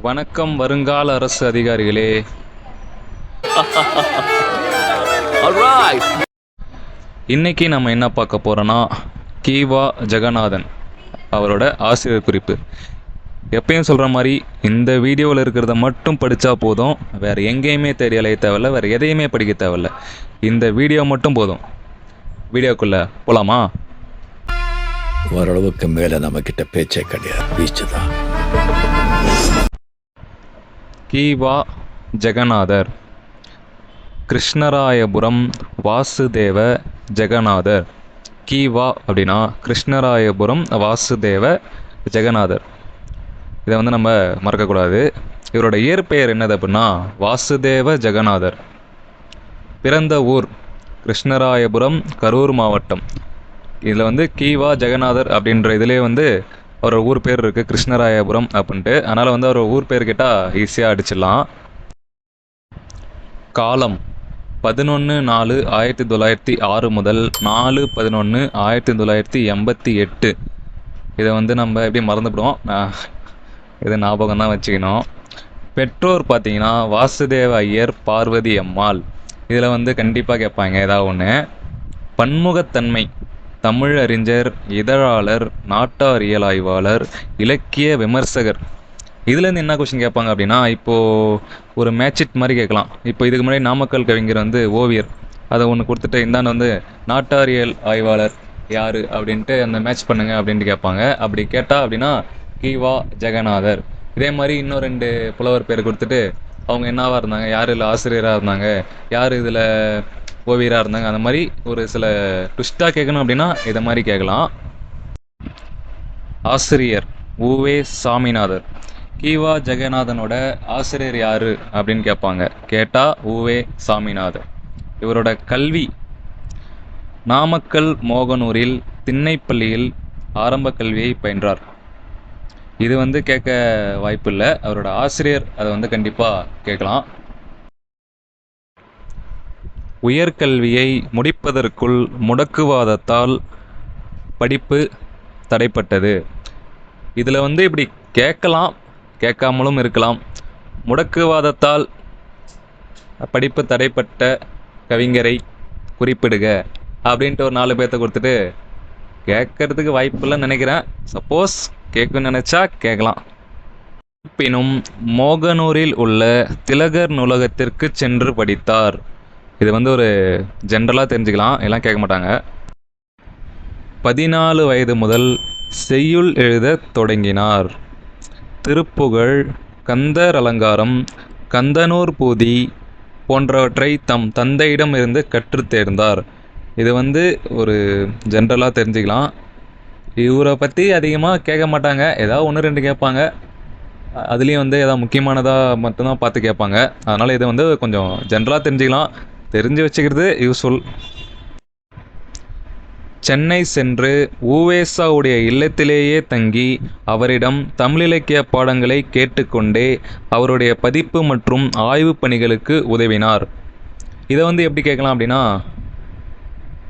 வணக்கம் வருங்கால அரசு அதிகாரிகளே. இன்னைக்கு நம்ம என்ன பார்க்க போறோம்னா, கீவா ஜெகநாதன் அவரோட ஆசிரியர் குறிப்பு. எப்பயும் சொல்கிற மாதிரி இந்த வீடியோவில் இருக்கிறத மட்டும் படித்தா போதும், வேறு எங்கேயுமே தேடி அலைய தேவையில்ல, வேறு எதையுமே படிக்க தேவையில்ல. இந்த வீடியோ மட்டும் போதும். வீடியோக்குள்ளே போகலாமா? ஓரளவுக்கு மேலே நம்மக்கிட்ட பேச்சே கிடையாது, வீச்சுதான். கீவா ஜெகநாதர், கிருஷ்ணராயபுரம் வாசுதேவ ஜெகநாதர். கீவா அப்படின்னா கிருஷ்ணராயபுரம் வாசுதேவ ஜெகநாதர். இதை நம்ம மறக்கக்கூடாது. இவரோட இயற்பெயர் என்னது அப்படின்னா வாசுதேவ ஜெகநாதர். பிறந்த ஊர் கிருஷ்ணராயபுரம், கரூர் மாவட்டம். இதில் கீவா ஜெகநாதர் அப்படின்ற இதிலே அவரோட ஊர் பேர் இருக்குது, கிருஷ்ணராயபுரம் அப்படின்ட்டு. அதனால் அவரோட ஊர் பேர் கேட்டால் ஈஸியாக அடிச்சிடலாம். காலம் 11/4/1906 முதல் 4/11/1988. இதை நம்ம எப்படி மறந்துவிடுவோம், இதை ஞாபகம் தான் வச்சுக்கணும். பெற்றோர் பார்த்தீங்கன்னா வாசுதேவ ஐயர், பார்வதி அம்மாள். இதில் கண்டிப்பாக கேட்பாங்க ஏதாவது ஒன்று. பன்முகத்தன்மை, தமிழ் அறிஞர், இதழாளர், நாட்டாரியல் ஆய்வாளர், இலக்கிய விமர்சகர். இதுலேருந்து என்ன கொஸ்டின் கேட்பாங்க அப்படின்னா, இப்போது ஒரு மேட்சிட் மாதிரி கேட்கலாம். இப்போ இதுக்கு முன்னாடி நாமக்கல் கவிஞர் ஓவியர், அதை ஒன்று கொடுத்துட்டு இந்தாண்டு நாட்டாரியல் ஆய்வாளர் யார் அப்படின்ட்டு அந்த மேட்ச் பண்ணுங்க அப்படின்ட்டு கேட்பாங்க. அப்படி கேட்டால் அப்படின்னா கீவா ஜெகநாதர். இதே மாதிரி இன்னும் 2 புலவர் பேர் கொடுத்துட்டு அவங்க என்னவாக இருந்தாங்க, யார் இதில் ஆசிரியராக இருந்தாங்க, யார் இதில் ஓவியராக இருந்தாங்க, அந்த மாதிரி ஒரு சில ட்விஸ்ட்டாக கேட்கணும் அப்படின்னா இதை மாதிரி கேட்கலாம். ஆசிரியர் உவே சாமிநாதர். கீவா ஜெகநாதனோட ஆசிரியர் யார் அப்படின்னு கேட்பாங்க. கேட்டால் உவே சாமிநாதர். இவரோட கல்வி நாமக்கல் மோகனூரில் திண்ணைப்பள்ளியில் ஆரம்ப கல்வியை பயின்றார். இது கேட்க வாய்ப்பில்லை. அவரோட ஆசிரியர் அதை கண்டிப்பாக கேட்கலாம். உயர்கல்வியை முடிப்பதற்குள் முடக்குவாதத்தால் படிப்பு தடைப்பட்டது. இதில் இப்படி கேட்கலாம், கேட்காமலும் இருக்கலாம். முடக்குவாதத்தால் படிப்பு தடைப்பட்ட கவிஞரை குறிப்பிடுக அப்படின்ட்டு ஒரு 4 பேர்த்த கொடுத்துட்டு கேட்கறதுக்கு வாய்ப்பில்லைன்னு நினைக்கிறேன். சப்போஸ் கேட்கணும்னு நினச்சா கேட்கலாம். இருப்பினும் மோகனூரில் உள்ள திலகர் நூலகத்திற்கு சென்று படித்தார். இது ஒரு ஜென்ரலாக தெரிஞ்சுக்கலாம், எல்லாம் கேட்க மாட்டாங்க. 14 வயது முதல் செய்யுள் எழுதத் தொடங்கினார். திருப்புகழ், கந்தர் அலங்காரம், கந்தனூர் பூதி போன்றவற்றை தம் தந்தையிடம் இருந்து கற்றுத் தேர்ந்தார். இது ஒரு ஜென்ரலாக தெரிஞ்சுக்கலாம். இவரை பற்றி அதிகமாக கேட்க மாட்டாங்க, ஏதாவது 1-2 கேட்பாங்க. அதுலேயும் ஏதாவது முக்கியமானதாக மட்டும்தான் பார்த்து கேட்பாங்க. அதனால் இது கொஞ்சம் ஜென்ரலாக தெரிஞ்சுக்கலாம், தெரிஞ்சு வச்சுக்கிறது யூஸ்ஃபுல். சென்னை சென்று ஊவேசாவுடைய இல்லத்திலேயே தங்கி அவரிடம் தமிழிலக்கிய பாடங்களை கேட்டுக்கொண்டே அவருடைய பதிப்பு மற்றும் ஆய்வு பணிகளுக்கு உதவினார். இதை எப்படி கேட்கலாம் அப்படின்னா,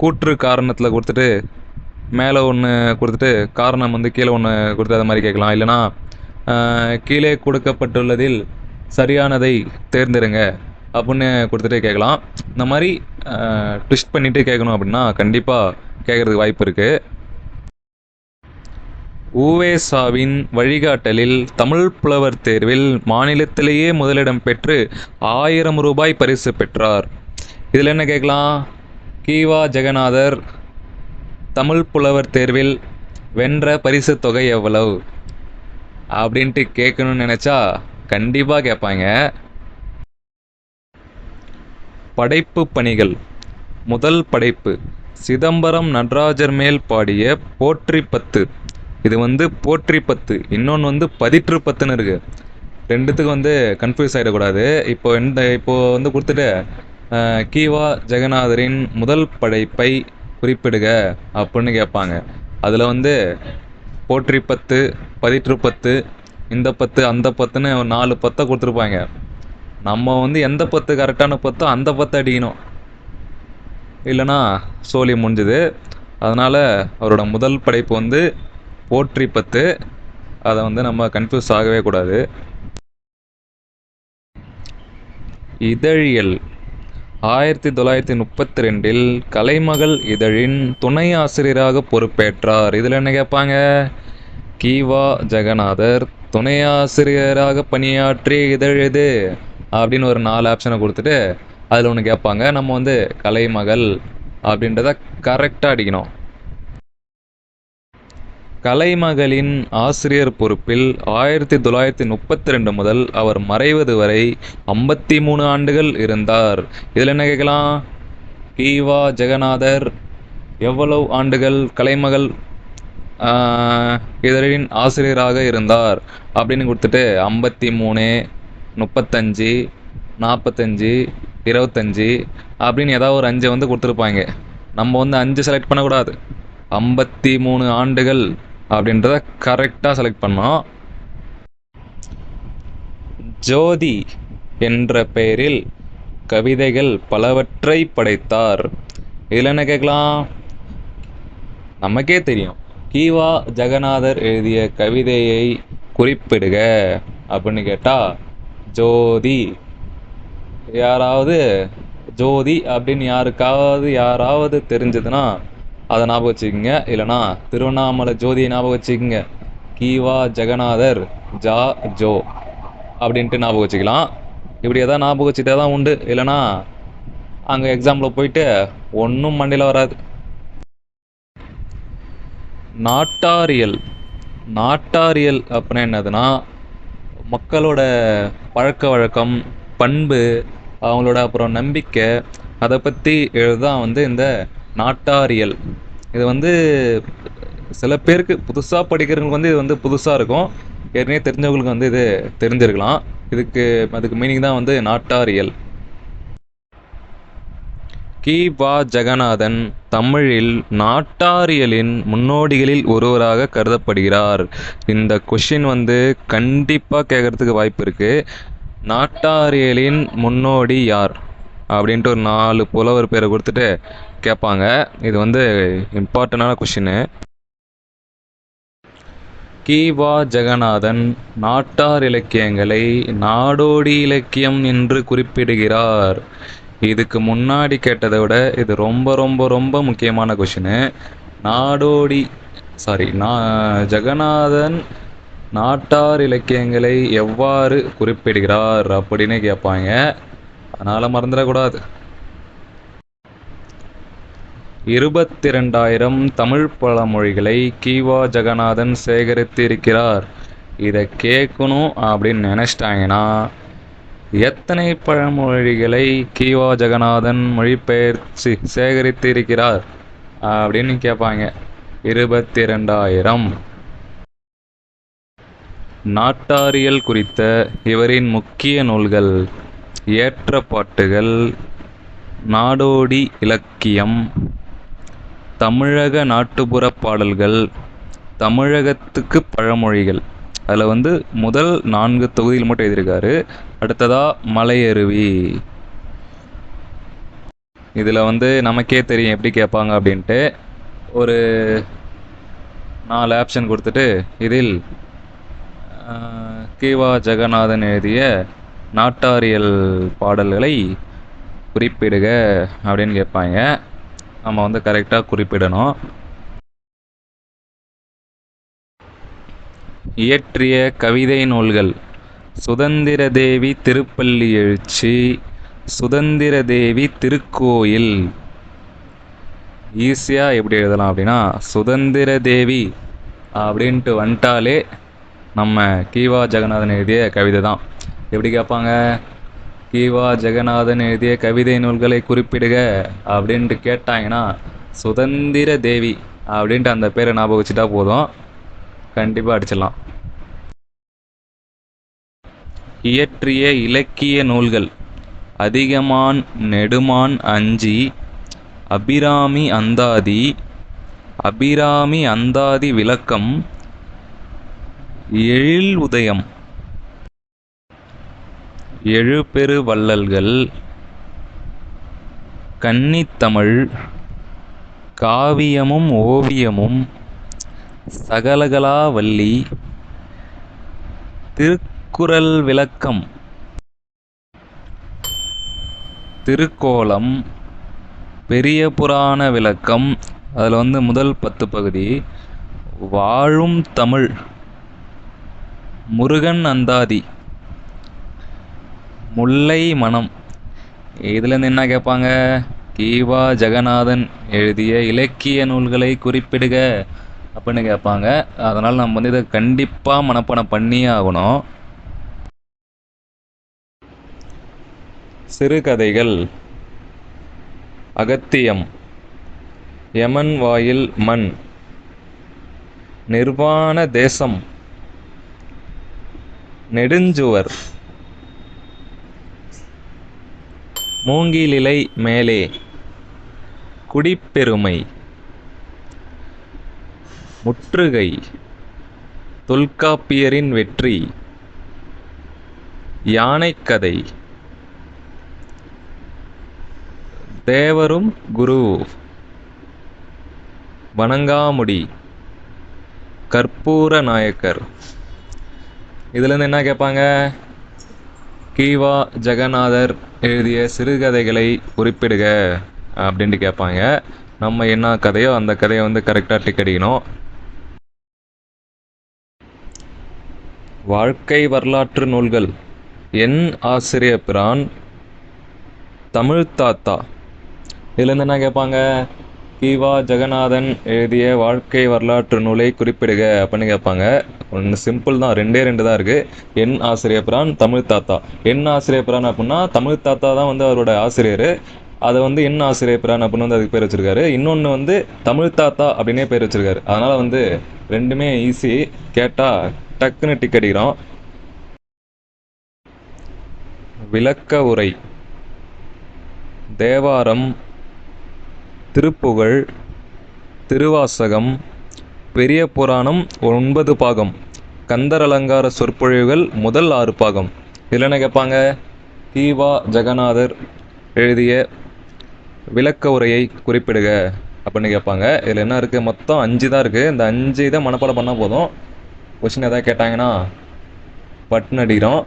கூற்று காரணத்தில் கொடுத்துட்டு மேலே ஒன்று கொடுத்துட்டு காரணம் கீழே ஒன்று கொடுத்து அது மாதிரி கேட்கலாம். இல்லைனா கீழே கொடுக்கப்பட்டுள்ளதில் சரியானதை தேர்ந்தெடுங்க அப்படின்னு கொடுத்துட்டு கேட்கலாம். இந்த மாதிரி ட்விஸ்ட் பண்ணிவிட்டு கேட்கணும் அப்படின்னா கண்டிப்பாக கேட்குறதுக்கு வாய்ப்பு இருக்குது. ஊவேசாவின் வழிகாட்டலில் தமிழ் புலவர் தேர்வில் மாநிலத்திலேயே முதலிடம் பெற்று 1000 ரூபாய் பரிசு பெற்றார். இதில் என்ன கேட்கலாம், கீவா ஜெகநாதர் தமிழ் புலவர் தேர்வில் வென்ற பரிசு தொகை எவ்வளவு அப்படின்ட்டு கேட்கணும்னு நினச்சா கண்டிப்பாக கேட்பாங்க. படைப்பு பணிகள். முதல் படைப்பு சிதம்பரம் நடராஜர் மேல் பாடிய போற்றி 10. இது போற்றி 10, இன்னொன்று பதிற்று 10ன்னு இருக்கு. ரெண்டுத்துக்கு கன்ஃபியூஸ் ஆகிடக்கூடாது. இப்போ கொடுத்துட்டு கீவா ஜெகநாதரின் முதல் படைப்பை குறிப்பிடுக அப்படின்னு கேட்பாங்க. அதில் போற்றி 10, பதிற்று 10, இந்த 10 அந்த 10ன்னு 4 10 கொடுத்துருப்பாங்க. நம்ம எந்த 10 கரெக்டான 10 அந்த 10 அடிக்கணும், இல்லைனா சோலி முடிஞ்சுது. அதனால் அவரோட முதல் படைப்பு போற்றி 10. அதை நம்ம கன்ஃபியூஸ் ஆகவே கூடாது. இதழியல் 1932 கலைமகள் இதழின் துணை ஆசிரியராக பொறுப்பேற்றார். இதில் என்ன கேட்பாங்க? கி.வா. ஜெகநாதர் துணை ஆசிரியராக பணியாற்றிய இதழ் எது அப்படின்னு ஒரு 4 ஆப்ஷனை கொடுத்துட்டு அதில் ஒன்று கேட்பாங்க. நம்ம வந்து கலைமகள் அப்படின்றத கரெக்டாக அடிக்கணும். கலைமகளின் ஆசிரியர் பொறுப்பில் 1932 முதல் அவர் மறைவது வரை 53 ஆண்டுகள் இருந்தார். இதில் என்ன கேட்கலாம்? கி.வா. ஜெகநாதர் எவ்வளவு ஆண்டுகள் கலைமகள் இதழின் ஆசிரியராக இருந்தார் அப்படின்னு கொடுத்துட்டு 53, 35, 45, 25 அப்படின்னு ஏதாவது ஒரு 5 வந்து கொடுத்துருப்பாங்க. நம்ம வந்து 5 செலக்ட் பண்ணக்கூடாது, 53 ஆண்டுகள் அப்படின்றத கரெக்டாக செலக்ட் பண்ணோம். ஜோதி என்ற பெயரில் கவிதைகள் பலவற்றை படைத்தார். இதில் என்ன கேட்கலாம்? நமக்கே தெரியும், கி.வா. ஜெகநாதர் எழுதிய கவிதையை குறிப்பிடுக அப்படின்னு கேட்டால் ஜோதி. யாராவது ஜோதி அப்படின்னு யாராவது தெரிஞ்சதுன்னா அதை ஞாபகம் வச்சுக்கோங்க. இல்லைனா திருவண்ணாமலை ஜோதியை ஞாபகம் வச்சுக்கோங்க. கி.வா. ஜெகநாதர் ஜோ அப்படின்ட்டு ஞாபகம் வச்சுக்கலாம். இப்படி எதாவது ஞாபகம் வச்சுட்டே தான் உண்டு. இல்லைனா அங்கே எக்ஸாம்பிள் போயிட்டு ஒன்றும் மண்டையில் வராது. நாட்டாரியல் அப்படின்னா என்னதுன்னா, மக்களோட பழக்க வழக்கம், பண்பு, அவங்களோட அப்புறம் நம்பிக்கை, அதை பற்றி எழுதான் வந்து இந்த நாட்டாரியல். இது வந்து சில பேருக்கு புதுசாக படிக்கிறவங்களுக்கு வந்து இது வந்து புதுசாக இருக்கும். ஏற்கனவே தெரிஞ்சவங்களுக்கு வந்து இது தெரிஞ்சிருக்கலாம். அதுக்கு மீனிங் தான் வந்து நாட்டாரியல். கி.வா. ஜெகநாதன் தமிழில் நாட்டாரியலின் முன்னோடிகளில் ஒருவராக கருதப்படுகிறார். இந்த கொஷின் வந்து கண்டிப்பாக கேட்கறதுக்கு வாய்ப்பு இருக்குது. நாட்டாரியலின் முன்னோடி யார் அப்படின்ட்டு ஒரு 4 புலவர் பேரை கொடுத்துட்டு கேட்பாங்க. இது வந்து இம்பார்ட்டண்டான கொஷின்னு. கி.வா. ஜெகநாதன் நாட்டார் இலக்கியங்களை நாடோடி இலக்கியம் என்று குறிப்பிடுகிறார். இதுக்கு முன்னாடி கேட்டதை விட இது ரொம்ப ரொம்ப ரொம்ப முக்கியமான கொஷினு. ஜெகநாதன் நாட்டார் இலக்கியங்களை எவ்வாறு குறிப்பிடுகிறார் அப்படின்னு கேட்பாங்க. அதனால் மறந்துடக்கூடாது. 22,000 தமிழ் பழமொழிகளை கி.வா. ஜெகநாதன் சேகரித்து இருக்கிறார். இதை கேட்கணும் அப்படின்னு நினச்சிட்டாங்கன்னா, எத்தனை பழமொழிகளை கி.வா. ஜெகநாதன் மொழிபெயர்த்து சேகரித்து இருக்கிறார் அப்படின்னு கேட்பாங்க. 22,000. நாட்டாரியல் குறித்த இவரின் முக்கிய நூல்கள்: ஏற்றப்பாட்டுகள், நாடோடி இலக்கியம், தமிழக நாட்டுப்புற பாடல்கள், தமிழகத்துக்கு பழமொழிகள். அதில் வந்து முதல் 4 தொகுதியில் மட்டும் எழுதியிருக்காரு. அடுத்ததாக மலையருவி. இதில் வந்து நமக்கே தெரியும் எப்படி கேட்பாங்க அப்படின்ட்டு. ஒரு 4 ஆப்ஷன் கொடுத்துட்டு இதில் கி.வா. ஜெகநாதன் எழுதிய நாட்டாரியல் பாடல்களை குறிப்பிடுக அப்படின்னு கேட்பாங்க. நம்ம வந்து கரெக்டாக குறிப்பிடணும். இயற்றிய கவிதை நூல்கள்: சுதந்திர தேவி திருப்பள்ளி எழுச்சி, சுதந்திர தேவி திருக்கோயில். ஈஸியாக எப்படி எழுதலாம் அப்படின்னா, சுதந்திர தேவி அப்படின்ட்டு வந்துட்டாலே நம்ம கி.வா. ஜெகநாதன் எழுதிய கவிதை தான். எப்படி கேட்பாங்க? கி.வா. ஜெகநாதன் எழுதிய கவிதை நூல்களை குறிப்பிடுக அப்படின்ட்டு கேட்டாங்கன்னா, சுதந்திர தேவி அப்படின்ட்டு அந்த பேரை ஞாபகம் வச்சுட்டா போதும், கண்டிப்பாக அடிச்சிடலாம். இயற்றிய இலக்கிய நூல்கள்: அதிகமான் நெடுமான் அஞ்சி, அபிராமி அந்தாதி, அபிராமி அந்தாதி விளக்கம், எழில் உதயம், எழுபெரு வள்ளல்கள், கன்னித்தமிழ், காவியமும் ஓவியமும், சகலகலாவல்லி, திருக்குறள் விளக்கம். திருக்கோலம், பெரிய புராண விளக்கம், அதில் வந்து முதல் 10 பகுதி, வாழும் தமிழ், முருகன் அந்தாதி, முல்லை மனம். இதுலேருந்து என்ன கேட்பாங்க? கீவா ஜெகநாதன் எழுதிய இலக்கிய நூல்களை குறிப்பிடுக அப்படின்னு கேட்பாங்க. அதனால் நம்ம வந்து இதை கண்டிப்பாக மனப்பாடம் பண்ணியே ஆகணும். சிறுகதைகள்: அகத்தியம், யமன் வாயில் மண், நிர்வாண தேசம், நெடுஞ்சுவர், மூங்கிலிலை மேலே, குடிப்பெருமை, முற்றுகை, தொல்காப்பியரின் வெற்றி, யானைக்கதை, தேவரும் குரு, வணங்காமுடி, கற்பூர நாயக்கர். இதுலேருந்து என்ன கேட்பாங்க? கீவா ஜெகநாதர் எழுதிய சிறுகதைகளை குறிப்பிடுக அப்படின்ட்டு கேட்பாங்க. நம்ம என்ன கதையோ அந்த கதையை வந்து கரெக்டாக டிக் அடிக்கணும். வாழ்க்கை வரலாற்று நூல்கள்: என் ஆசிரியபிரான், தமிழ் தாத்தா. இதுலேருந்து என்ன கேட்பாங்க? கீவா ஜெகநாதன் எழுதிய வாழ்க்கை வரலாற்று நூலை குறிப்பிடுக அப்படின்னு கேட்பாங்க. ஒன்று சிம்பிள் தான், 2 தான் இருக்குது. என் ஆசிரியபிரான், தமிழ் தாத்தா. என் ஆசிரியபிரான் அப்படின்னா தமிழ் தாத்தா தான் வந்து அவரோட ஆசிரியர். அதை வந்து என் ஆசிரியபிரான் அப்படின்னு வந்து அதுக்கு பேர் வச்சுருக்காரு. இன்னொன்று வந்து தமிழ் தாத்தா அப்படின்னே பேர் வச்சுருக்காரு. அதனால் வந்து ரெண்டுமே ஈஸி, கேட்டால் டக்குன்னு டிக் அடிக்கிறோம். விளக்க உரை: தேவாரம், திருப்புகழ், திருவாசகம், பெரிய புராணம் 9 பாகம், கந்தர் அலங்கார சொற்பொழிவுகள் முதல் 6 பாகம். இதில் என்ன கேட்பாங்க? கீவா ஜெகநாதர் எழுதிய விளக்க உரையை குறிப்பிடுக அப்படின்னு கேட்பாங்க. இதில் என்ன இருக்குது? மொத்தம் 5 தான் இருக்குது. இந்த 5 இதை மனப்பாடம் பண்ணால் போதும். கொஷின் எதாவது கேட்டாங்கன்னா பட்டன் அடிக்கிறோம்.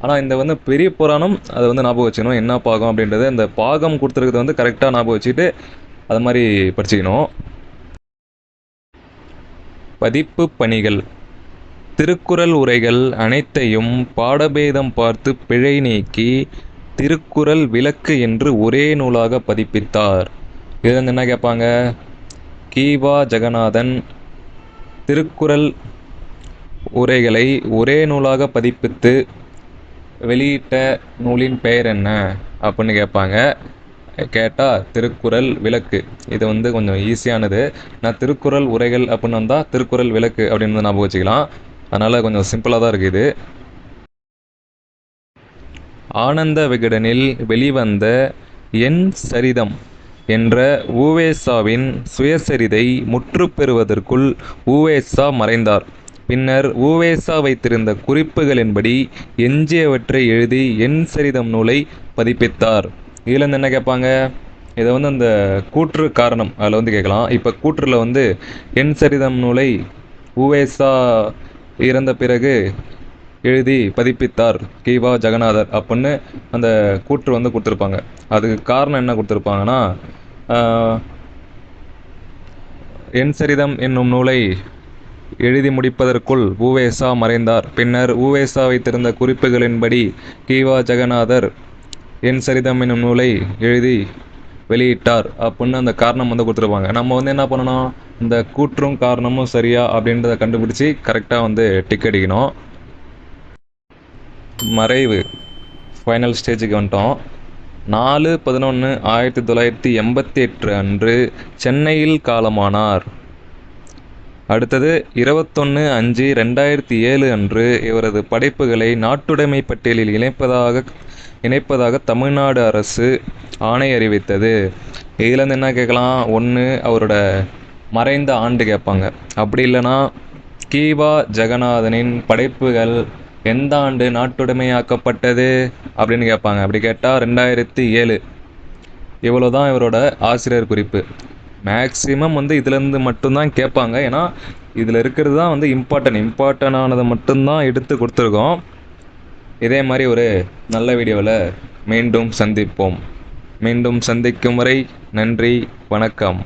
ஆனால் இந்த வந்து பெரிய புராணம் அதை வந்து ஞாபகம் வச்சுக்கணும், என்ன பாகம் அப்படின்றது. இந்த பாகம் கொடுத்துருக்கிறது வந்து கரெக்டாக ஞாபகம் வச்சுக்கிட்டு அது மாதிரி படிச்சுக்கணும். பதிப்பு பணிகள்: திருக்குறள் உரைகள் அனைத்தையும் பாடபேதம் பார்த்து பிழை நீக்கி திருக்குறள் விளக்கு என்று ஒரே நூலாக பதிப்பித்தார். இது வந்து என்ன கேட்பாங்க? கீவா ஜெகநாதன் திருக்குறள் உரைகளை ஒரே நூலாக பதிப்பித்து வெளியிட்ட நூலின் பெயர் என்ன அப்படின்னு கேட்பாங்க. கேட்டால் திருக்குறள் விளக்கு. இது வந்து கொஞ்சம் ஈஸியானது. நான் திருக்குறள் உரைகள் அப்படின்னு வந்தால் திருக்குறள் விளக்கு அப்படின்னு ஞாபகம் வச்சுக்கலாம். அதனால் கொஞ்சம் சிம்பிளாக தான் இருக்குது இது. ஆனந்த விகடனில் வெளிவந்த என் சரிதம் என்ற உவேசாவின் சுயசரிதை முற்றுப்பெறுவதற்குள் உவேசா மறைந்தார். பின்னர் உவேசா வைத்திருந்த குறிப்புகளின்படி எஞ்சியவற்றை எழுதி என் சரிதம் நூலை பதிப்பித்தார். இதில் என்ன கேட்பாங்க? இதை வந்து அந்த கூற்று காரணம் அதில் வந்து கேட்கலாம். இப்போ கூற்றில் வந்து என் சரிதம் நூலை உவேசா இறந்த பிறகு எழுதி பதிப்பித்தார் கீவா ஜெகநாதர் அப்படின்னு அந்த கூற்று வந்து கொடுத்துருப்பாங்க. அதுக்கு காரணம் என்ன கொடுத்துருப்பாங்கன்னா, என் சரிதம் என்னும் நூலை எழுதி முடிப்பதற்குள் உவேசா மறைந்தார். பின்னர் உவேசா வைத்திருந்த குறிப்புகளின்படி கீவா ஜெகநாதர் என் சரிதம் என்னும் நூலை எழுதி வெளியிட்டார் அப்படின்னு அந்த காரணம் வந்து கொடுத்துருப்பாங்க. நம்ம வந்து என்ன பண்ணணும்? இந்த கூற்றும் காரணமும் சரியா அப்படின்றத கண்டுபிடிச்சி கரெக்டாக வந்து டிக் அடிக்கணும். மறைவு ஃபைனல் ஸ்டேஜுக்கு வந்துட்டோம். 4/11/1988 அன்று சென்னையில் காலமானார். அடுத்தது 21/5/2007 அன்று இவரது படைப்புகளை நாட்டுடைமை பட்டியலில் இணைப்பதாக தமிழ்நாடு அரசு ஆணை அறிவித்தது. இதுலேருந்து என்ன கேட்கலாம்? ஒன்று அவரோட மறைந்த ஆண்டு கேட்பாங்க. அப்படி இல்லைன்னா கீவா ஜெகநாதனின் படைப்புகள் எந்த ஆண்டு நாட்டுடைமையாக்கப்பட்டது அப்படின்னு கேட்பாங்க. அப்படி கேட்டால் 2007. இவ்வளோ தான் இவரோட ஆசிரியர் குறிப்பு. மேக்ஸிமம் வந்து இதுலேருந்து மட்டும்தான் கேட்பாங்க. ஏன்னா இதில் இருக்கிறது தான் வந்து இம்பார்ட்டனானதை மட்டும்தான் எடுத்து கொடுத்துருக்கோம். இதே மாதிரி ஒரு நல்ல வீடியோவில் மீண்டும் சந்திப்போம். மீண்டும் சந்திக்கும் வரை நன்றி, வணக்கம்.